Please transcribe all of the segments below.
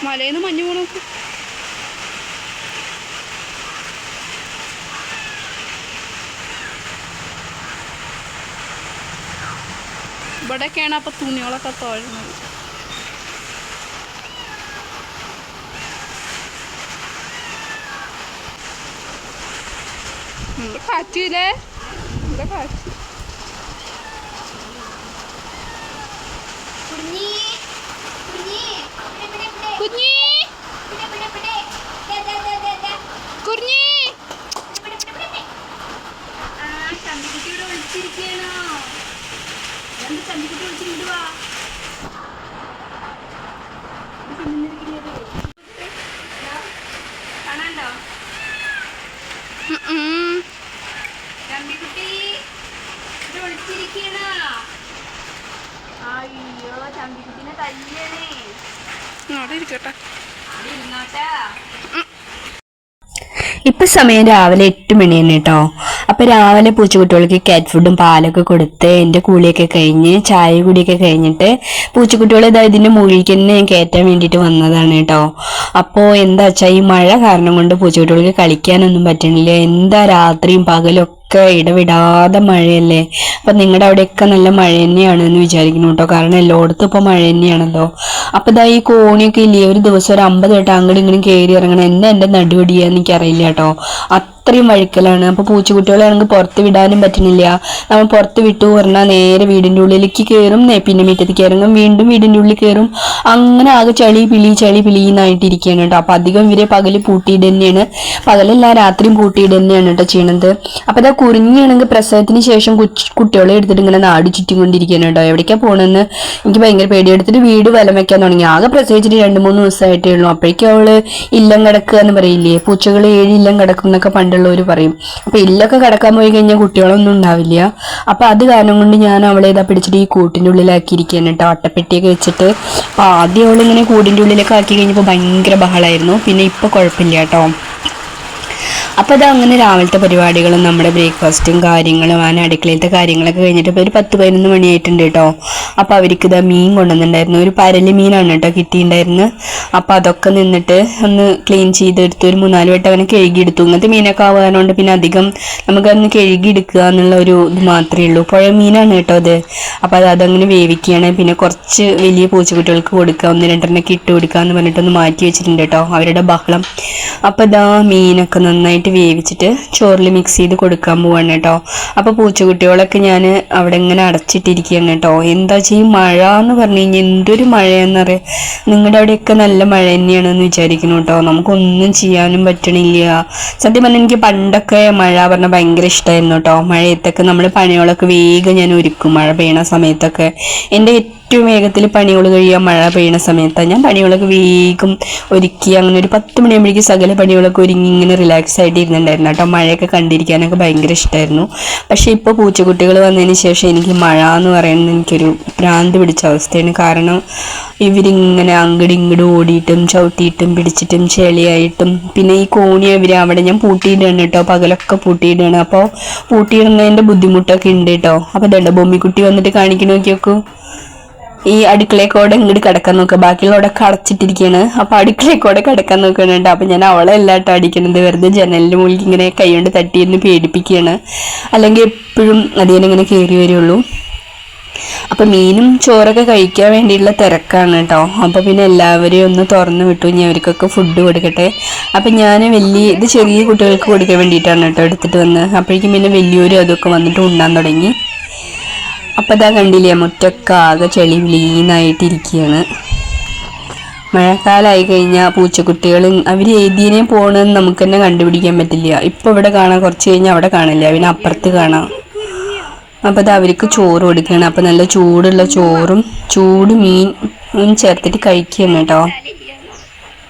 മലയിന്ന് മഞ്ഞ് പോണു. ഇവിടെയൊക്കെയാണ് അപ്പൊ തുണികളൊക്കെ തോഴുന്നത്. കാറ്റില്ലേ, ഇവിടെ കാറ്റ്. കുഞ്ഞി കുഞ്ഞി ചന്തിക്കുട്ടി ഇവിടെ വിളിച്ചിരിക്കണോ? ചന്തിക്കുട്ടി വിളിച്ചിട്ട് വാ. കാണാണ്ടോ ചന്തിക്കുട്ടി ഇവിടെ വിളിച്ചിരിക്കണോ? അയ്യോ ചന്തിക്കുട്ടിനെ തല്ലിയണേ. അവിടെ ഇരിക്കട്ടെ, അവിടെ ഇരുന്നോട്ടാ. ഇപ്പൊ സമയം രാവിലെ 8 മണി തന്നെ കേട്ടോ. അപ്പൊ രാവിലെ പൂച്ചക്കുട്ടികൾക്ക് കാറ്റ് ഫുഡും പാലൊക്കെ കൊടുത്ത് എന്റെ കൂളിയൊക്കെ കഴിഞ്ഞ് ചായ കൂടിയൊക്കെ കഴിഞ്ഞിട്ട് പൂച്ചക്കുട്ടികളെ ഇതിന്റെ മുകളിലേക്ക് തന്നെ ഞാൻ കയറ്റാൻ വേണ്ടിയിട്ട് വന്നതാണ് കേട്ടോ. അപ്പോ എന്താ വെച്ചാൽ ഈ മഴ കാരണം കൊണ്ട് പൂച്ചക്കുട്ടികൾക്ക് കളിക്കാനൊന്നും പറ്റണില്ല. എന്താ രാത്രിയും പകലും ഒക്കെ ഇടവിടാതെ മഴയല്ലേ. അപ്പൊ നിങ്ങളുടെ അവിടെയൊക്കെ നല്ല മഴ തന്നെയാണ് എന്ന് വിചാരിക്കുന്നു കേട്ടോ. കാരണം എല്ലായിടത്തും ഇപ്പൊ മഴ തന്നെയാണല്ലോ. അപ്പൊ ഇതാ ഈ കോണിയൊക്കെ ഇല്ലേ, ഒരു ദിവസം ഒരു 50 വട്ടം അങ്ങോട്ടും ഇങ്ങോട്ടും കയറി ഇറങ്ങണം. എന്റെ നടുവടിയാന്ന് എനിക്കറിയില്ല കേട്ടോ. അത്രയും വഴുക്കലാണ്. അപ്പൊ പൂച്ചക്കുട്ടികളാണെങ്കിൽ പുറത്ത് വിടാനും പറ്റുന്നില്ല. നമ്മൾ പുറത്ത് വിട്ടു പറഞ്ഞാൽ നേരെ വീടിന്റെ ഉള്ളിലേക്ക് കയറും, പിന്നെ മുറ്റത്തേക്ക് ഇറങ്ങും, വീണ്ടും വീടിന്റെ ഉള്ളിൽ കയറും. അങ്ങനെ ആകെ ചളി പിളിന്നായിട്ടിരിക്കുകയാണ് കേട്ടോ. അപ്പൊ അധികം ഇവരെ പകല് പൂട്ടിയിട്ട് തന്നെയാണ്, പകലല്ല രാത്രിയും പൂട്ടിയിട്ട് തന്നെയാണ് കേട്ടോ ചെയ്യണത്. അപ്പൊ ഇതാ കുറിഞ്ഞാണെങ്കിൽ പ്രസവത്തിന് ശേഷം കുട്ടികളെ എടുത്തിട്ട് ഇങ്ങനെ നാട് ചുറ്റിക്കൊണ്ടിരിക്കുകയാണ് കേട്ടോ. എവിടേക്കാ പോണെന്ന് എനിക്ക് ഭയങ്കര പേടി. എടുത്തിട്ട് വീട് വലം വെക്കാൻ തുടങ്ങി. ആകെ പ്രസവിച്ചിട്ട് 2-3 ദിവസമായിട്ടേ ഉള്ളൂ. അപ്പോഴേക്കും അവള് ഇല്ലം കിടക്കുക എന്ന് പറയില്ലേ, പൂച്ചകൾ 7 ഇല്ലം കിടക്കും എന്നൊക്കെ പണ്ടുള്ളവർ പറയും. അപ്പൊ ഇല്ലൊക്കെ കിടക്കാൻ പോയി കഴിഞ്ഞാൽ കുട്ടികളൊന്നും ഉണ്ടാവില്ല. അപ്പൊ അത് കാരണം കൊണ്ട് ഞാൻ അവളെ ഇതാ പിടിച്ചിട്ട് ഈ കൂട്ടിന്റെ ഉള്ളിലാക്കിയിരിക്കുകയാണ് കേട്ടോ, അട്ടപ്പെട്ടിയൊക്കെ വെച്ചിട്ട്. അപ്പൊ ആദ്യം അവളിങ്ങനെ കൂടിന്റെ ഉള്ളിലൊക്കെ ആക്കി കഴിഞ്ഞപ്പോൾ ഭയങ്കര ബഹളമായിരുന്നു. പിന്നെ ഇപ്പൊ കുഴപ്പമില്ല കേട്ടോ. അപ്പോൾ അത് അങ്ങനെ രാവിലത്തെ പരിപാടികളും നമ്മുടെ ബ്രേക്ക്ഫാസ്റ്റും കാര്യങ്ങളും അടുക്കളയിലത്തെ കാര്യങ്ങളൊക്കെ കഴിഞ്ഞിട്ട് ഇപ്പോൾ ഒരു 10-11 മണിയായിട്ടുണ്ട് കേട്ടോ. അപ്പോൾ അവർക്ക് ഇതാ മീൻ കൊണ്ടുവന്നിട്ടുണ്ടായിരുന്നു. ഒരു പരല് മീനാണ് കേട്ടോ കിട്ടിയിട്ടുണ്ടായിരുന്നത്. അപ്പോൾ അതൊക്കെ നിന്നിട്ട് ഒന്ന് ക്ലീൻ ചെയ്തെടുത്ത് ഒരു 3-4 വട്ടം അങ്ങനെ കഴുകിയെടുത്തു. ഇങ്ങനത്തെ മീനൊക്കെ ആവാനുകൊണ്ട് പിന്നെ അധികം നമുക്കതൊന്ന് കഴുകിയെടുക്കുക എന്നുള്ള ഒരു ഇത് മാത്രമേ ഉള്ളൂ. പുഴ മീനാണ് കേട്ടോ അത്. അപ്പോൾ അതങ്ങനെ വേവിക്കുകയാണ്. പിന്നെ കുറച്ച് വലിയ പൂച്ചക്കുട്ടികൾക്ക് കൊടുക്കുക, 1-2 ഇട്ട് കൊടുക്കുക എന്ന് പറഞ്ഞിട്ടൊന്ന് മാറ്റി വെച്ചിട്ടുണ്ട് കേട്ടോ, അവരുടെ ബഹളം. അപ്പോൾ ഇതാ മീനൊക്കെ നന്നായിട്ട് വേവിച്ചിട്ട് ചോറിൽ മിക്സ് ചെയ്ത് കൊടുക്കാൻ പോവാണ് കേട്ടോ. അപ്പൊ പൂച്ചക്കുട്ടികളൊക്കെ ഞാൻ അവിടെ ഇങ്ങനെ അടച്ചിട്ടിരിക്കുകയാണ് കേട്ടോ. എന്താ ചെയ്യും, മഴ എന്ന് പറഞ്ഞു കഴിഞ്ഞാൽ എന്തൊരു മഴയെന്നറിയാം. നിങ്ങളുടെ അവിടെയൊക്കെ നല്ല മഴ തന്നെയാണെന്ന് വിചാരിക്കുന്നു കേട്ടോ. നമുക്കൊന്നും ചെയ്യാനും പറ്റണില്ല. സത്യം പറഞ്ഞാൽ എനിക്ക് പണ്ടൊക്കെ മഴ പറഞ്ഞാൽ ഭയങ്കര ഇഷ്ടമായിരുന്നു കേട്ടോ. മഴയത്തൊക്കെ നമ്മൾ പണികളൊക്കെ വേഗം ഞാൻ ഒരുക്കും. മഴ പെയ്യണ സമയത്തൊക്കെ എൻ്റെ ഏറ്റവും വേഗത്തിൽ പണികൾ കഴിയുക മഴ പെയ്യുന്ന സമയത്താണ്. ഞാൻ പണികളൊക്കെ വേഗം ഒരുക്കി അങ്ങനെ ഒരു 10 മണിയാകുമ്പോഴേക്കും സകല പണികളൊക്കെ ഒരുങ്ങി ഇങ്ങനെ റിലാക്സ് ആയിട്ട് ഇരുന്നുണ്ടായിരുന്നു കേട്ടോ. മഴയൊക്കെ കണ്ടിരിക്കാനൊക്കെ ഭയങ്കര ഇഷ്ടമായിരുന്നു. പക്ഷെ ഇപ്പോൾ പൂച്ചക്കുട്ടികൾ വന്നതിന് ശേഷം എനിക്ക് മഴ എന്ന് പറയുന്നത് എനിക്കൊരു ഭ്രാന്ത് പിടിച്ച അവസ്ഥയാണ്. കാരണം ഇവരിങ്ങനെ അങ്ങോട്ടും ഇങ്ങോട്ടും ഓടിയിട്ടും ചവിട്ടിയിട്ടും പിടിച്ചിട്ടും ചെളിയായിട്ടും പിന്നെ ഈ കോണി അവർ അവിടെ ഞാൻ പൂട്ടിയിടുകയാണ് കേട്ടോ, പകലൊക്കെ പൂട്ടിയിടുകയാണ്. അപ്പോൾ പൂട്ടിയിടുന്നതിൻ്റെ ബുദ്ധിമുട്ടൊക്കെ ഉണ്ട് കേട്ടോ. അപ്പോൾ ദണ്ട ബൊമ്മിക്കുട്ടി വന്നിട്ട് കാണിക്കണ നോക്കിയോക്കൂ, ഈ അടുക്കളയൊക്കെ ഇങ്ങോട്ട് കിടക്കാൻ നോക്കുക, ബാക്കിയുള്ളവരൊക്കെ അടച്ചിട്ടിരിക്കുകയാണ്. അപ്പൊ അടുക്കളയൊക്കെ കിടക്കാൻ നോക്കുന്നുണ്ട്. അപ്പൊ ഞാൻ അവളെ എല്ലാട്ടോ അടിക്കണത്, വെറുതെ ജനലിന്റെ മുകളിൽ ഇങ്ങനെ കൈ കൊണ്ട് തട്ടിയിരുന്ന് പേടിപ്പിക്കുകയാണ്. അല്ലെങ്കിൽ എപ്പോഴും അതിങ്ങനെ കയറി വരുള്ളൂ. അപ്പൊ മീനും ചോറൊക്കെ കഴിക്കാൻ വേണ്ടിയിട്ടുള്ള തിരക്കാണ് കേട്ടോ. അപ്പൊ പിന്നെ എല്ലാവരെയും ഒന്ന് തുറന്നു വിട്ടു, ഇനി അവർക്കൊക്കെ ഫുഡ് കൊടുക്കട്ടെ. അപ്പൊ ഞാൻ ഇത് ചെറിയ കുട്ടികൾക്ക് കൊടുക്കാൻ വേണ്ടിയിട്ടാണ് കേട്ടോ എടുത്തിട്ട് വന്നത്. അപ്പോഴേക്കും പിന്നെ വലിയൊരു അതൊക്കെ വന്നിട്ട് ഉണ്ണാൻ തുടങ്ങി. അപ്പം ഇതാ കണ്ടില്ലേ, മുറ്റൊക്കെ ആകെ ചെളി വിളീന്നായിട്ടിരിക്കുകയാണ്. മഴക്കാലമായി കഴിഞ്ഞാൽ പൂച്ചക്കുട്ടികൾ അവർ ഏതിനെ പോകണമെന്ന് നമുക്ക് തന്നെ കണ്ടുപിടിക്കാൻ പറ്റില്ല. ഇപ്പോൾ ഇവിടെ കാണാം, കുറച്ച് കഴിഞ്ഞാൽ അവിടെ കാണില്ല, പിന്നെ അപ്പുറത്ത് കാണാം. അപ്പോൾ അത് അവർക്ക് ചോറ് കൊടുക്കുകയാണ്. അപ്പോൾ നല്ല ചൂടുള്ള ചോറും ചൂട് മീൻ ചേർത്തിട്ട് കഴിക്കുകയാണ് കേട്ടോ.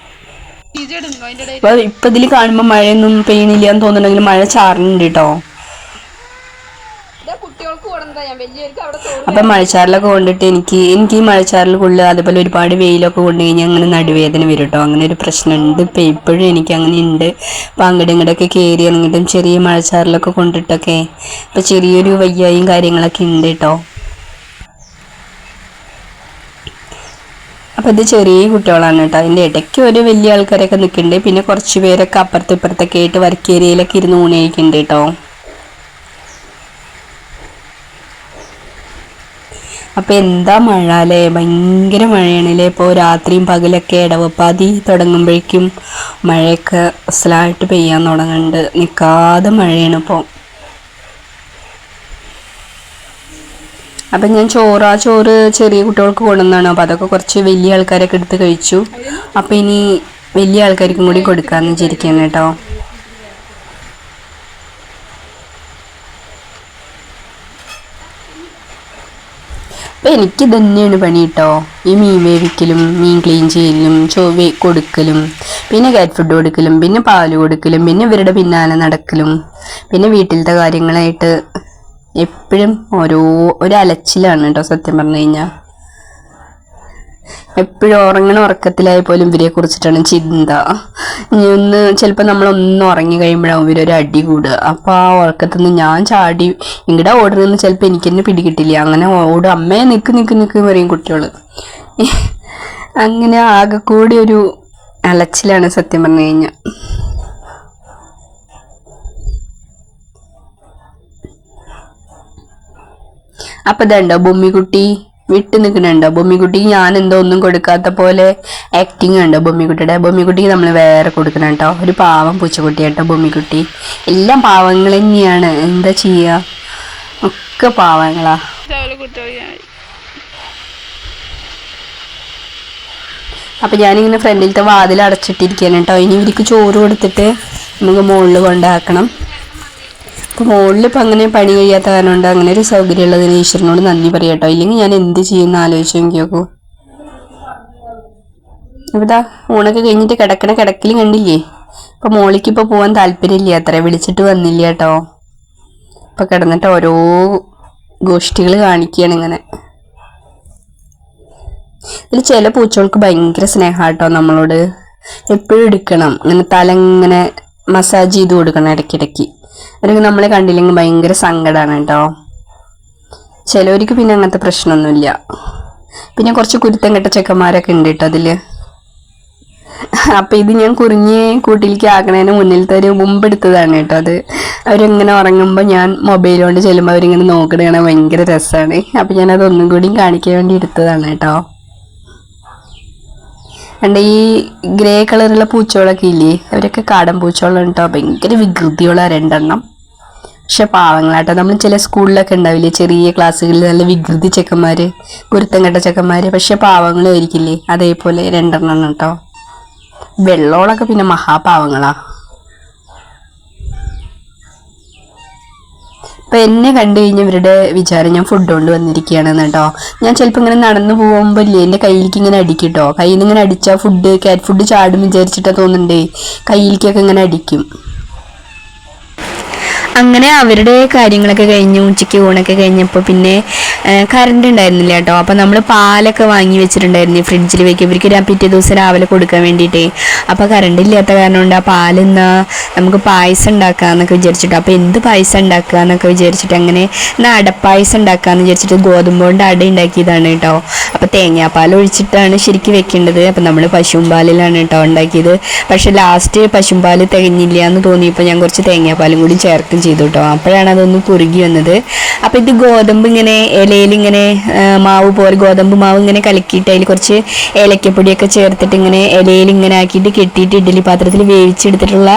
അപ്പൊ ഇപ്പൊ ഇതിൽ കാണുമ്പോ മഴയൊന്നും പെയ്യണില്ല എന്ന് തോന്നുന്നുണ്ടെങ്കിൽ മഴ ചാറുന്നുണ്ട് കേട്ടോ. അപ്പൊ മഴച്ചാറിലൊക്കെ കൊണ്ടിട്ട് എനിക്ക് ഈ മഴച്ചാറിൽ കൊള്ളുക, അതുപോലെ ഒരുപാട് വെയിലൊക്കെ കൊണ്ടു കഴിഞ്ഞാൽ അങ്ങനെ നടുവേദന വരും കേട്ടോ. അങ്ങനെ ഒരു പ്രശ്നമുണ്ട് ഇപ്പൊ, ഇപ്പോഴും എനിക്ക് അങ്ങനെ ഉണ്ട്. അപ്പൊ അങ്ങോട്ടും ഇങ്ങോട്ടൊക്കെ കയറി ഇറങ്ങിയിട്ടും ചെറിയ മഴച്ചാറിലൊക്കെ കൊണ്ടിട്ടൊക്കെ ഇപ്പൊ ചെറിയൊരു വയ്യായും കാര്യങ്ങളൊക്കെ ഉണ്ട് കേട്ടോ. അപ്പൊ ഇത് ചെറിയ കുട്ടികളാണ് കേട്ടോ. അതിന്റെ ഇടയ്ക്ക് ഒരു വലിയ ആൾക്കാരൊക്കെ നിൽക്കുന്നുണ്ട്. പിന്നെ കുറച്ച് പേരൊക്കെ അപ്പുറത്തും ഇപ്പുറത്തൊക്കെ ആയിട്ട് വർക്ക് ഏരിയയിലൊക്കെ ഇരുന്ന് ഊണയിക്കുന്നുണ്ട് കേട്ടോ. അപ്പൊ എന്താ മഴ അല്ലേ, ഭയങ്കര മഴയാണല്ലേ. ഇപ്പോൾ രാത്രിയും പകലൊക്കെ ഇടവപ്പാതി തുടങ്ങുമ്പോഴേക്കും മഴയൊക്കെ അസലായിട്ട് പെയ്യാൻ തുടങ്ങുന്നുണ്ട്. നിൽക്കാതെ മഴയാണ് ഇപ്പോൾ. അപ്പം ഞാൻ ചോറ് ചെറിയ കുട്ടികൾക്ക് കൊണ്ടുവന്നാണ്. അപ്പം അതൊക്കെ കുറച്ച് വലിയ ആൾക്കാരൊക്കെ എടുത്ത് കഴിച്ചു. അപ്പം ഇനി വലിയ ആൾക്കാർക്കും കൂടി കൊടുക്കാമെന്ന് വിചാരിക്കുകയാണ് കേട്ടോ. അപ്പം എനിക്ക് തന്നെയാണ് പണി കേട്ടോ. ഈ മീൻ വേവിക്കലും മീൻ ക്ലീൻ ചെയ്യലും കൊടുക്കലും പിന്നെ കാറ്റ് ഫുഡ് കൊടുക്കലും പിന്നെ പാല് കൊടുക്കലും പിന്നെ ഇവരുടെ പിന്നാലെ നടക്കലും പിന്നെ വീട്ടിലത്തെ കാര്യങ്ങളായിട്ട് എപ്പോഴും ഒരു അലച്ചിലാണ് കേട്ടോ. സത്യം പറഞ്ഞു കഴിഞ്ഞാൽ എപ്പോഴും ഉറക്കത്തിലായ പോലും ഇവരെ കുറിച്ചിട്ടാണ് ചിന്ത. ഇനി ചിലപ്പോൾ നമ്മളൊന്നും ഉറങ്ങി കഴിയുമ്പോഴാവും ഇവരൊരു അടി കൂടുക. അപ്പോൾ ആ ഉറക്കത്തുനിന്ന് ഞാൻ ചാടി ഇങ്ങടെ ഓടുന്നതെന്ന് ചിലപ്പോൾ എനിക്ക് തന്നെ പിടികിട്ടില്ല. അങ്ങനെ ഓടും, അമ്മയെ നിൽക്ക് പറയും കുട്ടികൾ. അങ്ങനെ ആകെ കൂടി ഒരു അലച്ചിലാണ് സത്യം പറഞ്ഞു കഴിഞ്ഞാൽ. അപ്പൊ ഇതുണ്ടോ ബൊമ്മിക്കുട്ടി വിട്ട് നിൽക്കുന്നുണ്ടോ? ബൊമ്മിക്കുട്ടി ഞാൻ എന്തോ ഒന്നും കൊടുക്കാത്ത പോലെ ആക്ടിങ് ഉണ്ടോ ബൊമ്മിക്കുട്ടിയുടെ? ബൊമ്മിക്കുട്ടിക്ക് നമ്മൾ വേറെ കൊടുക്കണം കേട്ടോ. ഒരു പാവം പൂച്ചക്കുട്ടിയാട്ടോ ബൊമ്മിക്കുട്ടി. എല്ലാം പാവങ്ങൾ തന്നെയാണ്, എന്താ ചെയ്യുക, ഒക്കെ പാവങ്ങളാ. അപ്പൊ ഞാനിങ്ങനെ ഫ്രണ്ടിലത്തെ വാതിൽ അടച്ചിട്ടിരിക്കുകയാണ് കേട്ടോ. ഇനി ഇവർക്ക് ചോറ് കൊടുത്തിട്ട് നമുക്ക് മുകളിൽ കൊണ്ടാക്കണം. അപ്പോൾ മുകളിലിപ്പോൾ അങ്ങനെ പണി കഴിയാത്ത കാരണം കൊണ്ട് അങ്ങനെ ഒരു സൗകര്യം ഉള്ളതിന് ഈശ്വരനോട് നന്ദി പറയാം കേട്ടോ. ഇല്ലെങ്കിൽ ഞാൻ എന്ത് ചെയ്യുന്ന ആലോചിച്ച് നോക്കിയോക്കൂ. ഇവിടാ ഊണൊക്കെ കഴിഞ്ഞിട്ട് കിടക്കലും കണ്ടില്ലേ. അപ്പോൾ മോളിക്ക് ഇപ്പോൾ പോകാൻ താല്പര്യമില്ല, അത്ര വിളിച്ചിട്ട് വന്നില്ല കേട്ടോ. ഇപ്പോൾ കിടന്നിട്ട് ഓരോ ഗോഷ്ഠികൾ കാണിക്കുകയാണ് ഇങ്ങനെ. ഇതിൽ ചില പൂച്ചകൾക്ക് ഭയങ്കര സ്നേഹം കേട്ടോ നമ്മളോട്. എപ്പോഴും എടുക്കണം, ഇങ്ങനെ തല ഇങ്ങനെ മസാജ് ചെയ്ത് കൊടുക്കണം ഇടയ്ക്കിടയ്ക്ക്. അല്ലെങ്കിൽ നമ്മളെ കണ്ടില്ലെങ്കിൽ ഭയങ്കര സങ്കടമാണ് കേട്ടോ. ചിലവർക്ക് പിന്നെ അങ്ങനത്തെ പ്രശ്നമൊന്നുമില്ല. പിന്നെ കുറച്ച് കുരുത്തം കെട്ട ചെക്കന്മാരൊക്കെ ഉണ്ട് കേട്ടോ അതിൽ. അപ്പം ഇത് ഞാൻ കുറിഞ്ഞ് കൂട്ടിലേക്ക് ആക്കണതിന് മുന്നിലത്തെ ഒരു മുമ്പെടുത്തതാണ് കേട്ടോ അത്. അവരിങ്ങനെ ഉറങ്ങുമ്പോൾ ഞാൻ മൊബൈൽ കൊണ്ട് ചെല്ലുമ്പോൾ അവരിങ്ങനെ നോക്കണ കാണാൻ ഭയങ്കര രസമാണ്. അപ്പം ഞാനതൊന്നും കൂടി കാണിക്കാൻ വേണ്ടി എടുത്തതാണ് കേട്ടോ. എൻ്റെ ഈ ഗ്രേ കളറുള്ള പൂച്ചകളൊക്കെ ഇല്ലേ, അവരൊക്കെ കാടൻ പൂച്ചകളാണ് കേട്ടോ. ഭയങ്കര വികൃതിയുള്ള 2 എണ്ണം. പക്ഷെ പാവങ്ങളാട്ടോ. നമ്മൾ ചില സ്കൂളിലൊക്കെ ഉണ്ടാവില്ലേ ചെറിയ ക്ലാസ്സുകളിൽ നല്ല വികൃതി ചെക്കന്മാർ, കുരുത്തം കെട്ട ചെക്കന്മാർ, പക്ഷെ പാവങ്ങളായിരിക്കില്ലേ, അതേപോലെ 2 എണ്ണം കേട്ടോ. വെള്ളോളൊക്കെ പിന്നെ മഹാപാവങ്ങളാ. അപ്പം എന്നെ കണ്ടു കഴിഞ്ഞാൽ ഇവരുടെ വിചാരം ഞാൻ ഫുഡ് കൊണ്ട് വന്നിരിക്കുകയാണെന്ന് കേട്ടോ. ഞാൻ ചിലപ്പോൾ ഇങ്ങനെ നടന്നു പോകുമ്പോൾ ഇല്ലേ എൻ്റെ കയ്യിലേക്ക് ഇങ്ങനെ അടിക്കും കേട്ടോ. കയ്യിൽ നിന്ന് ഇങ്ങനെ അടിച്ചാൽ കാറ്റ് ഫുഡ് ചാടും വിചാരിച്ചിട്ടാ തോന്നുന്നുണ്ടേ, കയ്യിലേക്കൊക്കെ ഇങ്ങനെ അടിക്കും. അങ്ങനെ അവരുടെ കാര്യങ്ങളൊക്കെ കഴിഞ്ഞു. ഉച്ചയ്ക്ക് ഊണൊക്കെ കഴിഞ്ഞപ്പോൾ പിന്നെ കറണ്ട് ഉണ്ടായിരുന്നില്ല കേട്ടോ. അപ്പം നമ്മൾ പാലൊക്കെ വാങ്ങി വെച്ചിട്ടുണ്ടായിരുന്നു ഫ്രിഡ്ജിൽ വെക്കുക, ഇവർക്ക് പിറ്റേ ദിവസം രാവിലെ കൊടുക്കാൻ വേണ്ടിയിട്ടേ. അപ്പോൾ കറണ്ട് ഇല്ലാത്ത കാരണം കൊണ്ട് ആ പാലെന്നാ നമുക്ക് പായസം ഉണ്ടാക്കാമെന്നൊക്കെ വിചാരിച്ചിട്ട്. അപ്പോൾ എന്ത് പായസം ഉണ്ടാക്കുക എന്നൊക്കെ വിചാരിച്ചിട്ട് അങ്ങനെ അടപ്പായസം ഉണ്ടാക്കാമെന്ന് വിചാരിച്ചിട്ട് ഗോതമ്പ് കൊണ്ട് അട ഉണ്ടാക്കിയതാണ് കേട്ടോ. അപ്പോൾ തേങ്ങാപ്പാൽ ഒഴിച്ചിട്ടാണ് ശരിക്കും വെക്കേണ്ടത്. അപ്പം നമ്മൾ പശുമ്പാലിലാണ് കേട്ടോ ഉണ്ടാക്കിയത്. പക്ഷെ ലാസ്റ്റ് പശുമ്പാൽ തികഞ്ഞില്ല എന്ന് തോന്നിയപ്പോൾ ഞാൻ കുറച്ച് തേങ്ങാപ്പാലും കൂടി ചേർക്കും ചെയ്തു കേട്ടോ. അപ്പോഴാണ് അതൊന്ന് കുറുകി വന്നത്. അപ്പോൾ ഇത് ഗോതമ്പ് ഇങ്ങനെ ഇലയിൽ ഇങ്ങനെ മാവ് പോലെ ഗോതമ്പ് മാവ് ഇങ്ങനെ കലക്കിയിട്ട് അതിൽ കുറച്ച് ഏലക്കപ്പൊടിയൊക്കെ ചേർത്തിട്ട് ഇങ്ങനെ ഇലയിൽ ഇങ്ങനെ ആക്കിയിട്ട് കെട്ടിയിട്ട് ഇഡ്ഡലി പാത്രത്തിൽ വേവിച്ചെടുത്തിട്ടുള്ള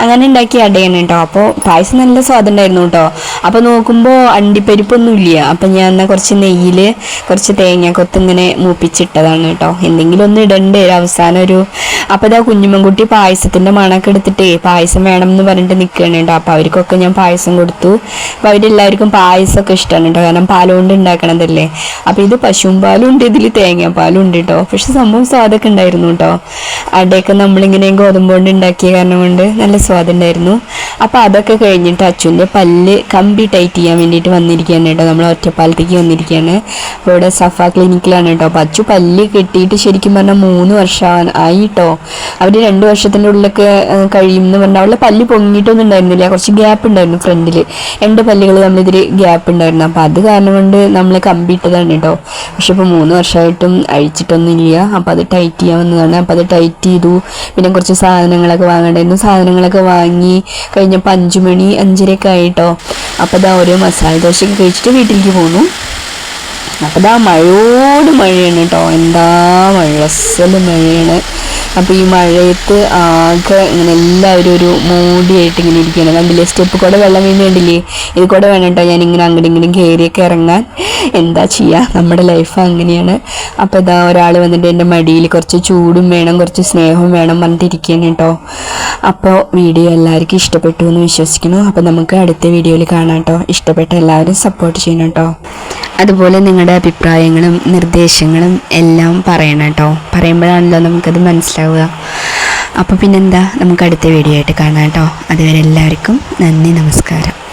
അങ്ങനെ ഉണ്ടാക്കിയ അടയാണ് കേട്ടോ. അപ്പോൾ പായസം നല്ല സ്വാദുണ്ടായിരുന്നു കേട്ടോ. അപ്പോൾ നോക്കുമ്പോൾ അണ്ടിപ്പരിപ്പൊന്നും ഇല്ല. അപ്പം ഞാൻ എന്നാൽ കുറച്ച് നെയ്യിൽ കുറച്ച് തേങ്ങാക്കൊത്ത് ഇങ്ങനെ മൂപ്പിച്ചിട്ടതാണ് കേട്ടോ. എന്തെങ്കിലും ഒന്ന് ഇടണ്ടേ അവസാനം ഒരു. അപ്പോൾ ഇതാ കുഞ്ഞുമ്മൻകുട്ടി പായസത്തിൻ്റെ മണമൊക്കെ എടുത്തിട്ടേ പായസം വേണം എന്ന് പറഞ്ഞിട്ട് നിൽക്കുകയാണ് കേട്ടോ. അപ്പോൾ അവർക്കൊക്കെ ഞാൻ പായസം കൊടുത്തു. അപ്പോൾ അവരെല്ലാവർക്കും പായസമൊക്കെ ഇഷ്ടമാണ് കേട്ടോ, കാരണം പാലുകൊണ്ട് ഉണ്ടാക്കണതല്ലേ. അപ്പോൾ ഇത് പശുവും പാലും ഉണ്ട്, ഇതിൽ തേങ്ങാപ്പാലും ഉണ്ട് കേട്ടോ. പക്ഷെ സംഭവം സ്വാദൊക്കെ ഉണ്ടായിരുന്നു കേട്ടോ. അവിടെയൊക്കെ നമ്മളിങ്ങനെ ഗോതമ്പ് കൊണ്ട് ഉണ്ടാക്കിയ കാരണം കൊണ്ട് നല്ല സ്വാദുണ്ടായിരുന്നു. അപ്പോൾ അതൊക്കെ കഴിഞ്ഞിട്ട് അച്ചുവിൻ്റെ പല്ല് കമ്പി ടൈറ്റ് ചെയ്യാൻ വേണ്ടിയിട്ട് വന്നിരിക്കുകയാണ് കേട്ടോ. നമ്മൾ ഒറ്റപ്പാലത്തേക്ക് വന്നിരിക്കുകയാണ്. അപ്പോൾ ഇവിടെ സഫ ക്ലിനിക്കിലാണ് കേട്ടോ. അപ്പോൾ അച്ചു പല്ല് കെട്ടിയിട്ട് ശരിക്കും പറഞ്ഞാൽ 3 വർഷം ആയി കേട്ടോ. അവർ 2 വർഷത്തിൻ്റെ ഉള്ളിലൊക്കെ കഴിയും എന്ന് പറഞ്ഞാൽ അവളുടെ പല്ല് പൊങ്ങിയിട്ടൊന്നും ഉണ്ടായിരുന്നില്ല, കുറച്ച് ഗ്യാപ്പ് ഉണ്ടായിരുന്നു ഫ്രണ്ടിൽ. 2 പല്ലുകൾ നമ്മളിതിൽ ഗ്യാപ്പ് ഉണ്ടായിരുന്നു. അപ്പോൾ അത് കാരണം കൊണ്ട് നമ്മൾ കമ്പിയിട്ടതാണ് കേട്ടോ. പക്ഷെ ഇപ്പോൾ 3 വർഷമായിട്ടും അഴിച്ചിട്ടൊന്നുമില്ല. അപ്പോൾ അത് ടൈറ്റ് ചെയ്യാൻ വന്നതാണ്. അപ്പോൾ അത് ടൈറ്റ് ചെയ്തു. പിന്നെ കുറച്ച് സാധനങ്ങളൊക്കെ വാങ്ങേണ്ടായിരുന്നു. സാധനങ്ങളൊക്കെ വാങ്ങി കഴിഞ്ഞപ്പോൾ 5 മണി 5:30 ആയിട്ടോ. അപ്പോൾ ഇതാ ഓരോ മസാല ദോശയൊക്കെ കഴിച്ചിട്ട് വീട്ടിലേക്ക് പോന്നു. അപ്പോൾ ഇതാ മഴയോട് മഴയാണ് കേട്ടോ. എന്താ മഴ, അസല് മഴയാണ്. അപ്പോൾ ഈ മഴയത്ത് ആകെ ഇങ്ങനെ എല്ലാവരും ഒരു മൂടിയായിട്ട് ഇങ്ങനെ ഇരിക്കുകയാണ്. കണ്ടില്ലേ, സ്റ്റെപ്പ് കൂടെ വെള്ളം വീണ് കണ്ടില്ലേ? ഇത് കൂടെ വേണം കേട്ടോ ഞാനിങ്ങനെ അങ്ങോട്ടും ഇങ്ങോട്ടും കയറിയൊക്കെ ഇറങ്ങാൻ. എന്താ ചെയ്യുക, നമ്മുടെ ലൈഫ് അങ്ങനെയാണ്. അപ്പോൾ ഇതാ ഒരാൾ വന്നിട്ട് എൻ്റെ മടിയിൽ കുറച്ച് ചൂടും വേണം കുറച്ച് സ്നേഹവും വേണം പറഞ്ഞിട്ടിരിക്കുകയാണ് കേട്ടോ. അപ്പോൾ വീഡിയോ എല്ലാവർക്കും ഇഷ്ടപ്പെട്ടു എന്ന് വിശ്വസിക്കുന്നു. അപ്പോൾ നമുക്ക് അടുത്ത വീഡിയോയിൽ കാണാം കേട്ടോ. ഇഷ്ടപ്പെട്ട എല്ലാവരും സപ്പോർട്ട് ചെയ്യണം കേട്ടോ. അതുപോലെ നിങ്ങളുടെ അഭിപ്രായങ്ങളും നിർദ്ദേശങ്ങളും എല്ലാം പറയണം കേട്ടോ. പറയുമ്പോഴാണല്ലോ നമുക്കത് മനസ്സിലാവുക. അപ്പോൾ പിന്നെന്താ, നമുക്ക് അടുത്ത വീഡിയോ ആയിട്ട് കാണാം കേട്ടോ. അതുവരെ എല്ലാവർക്കും നന്ദി, നമസ്കാരം.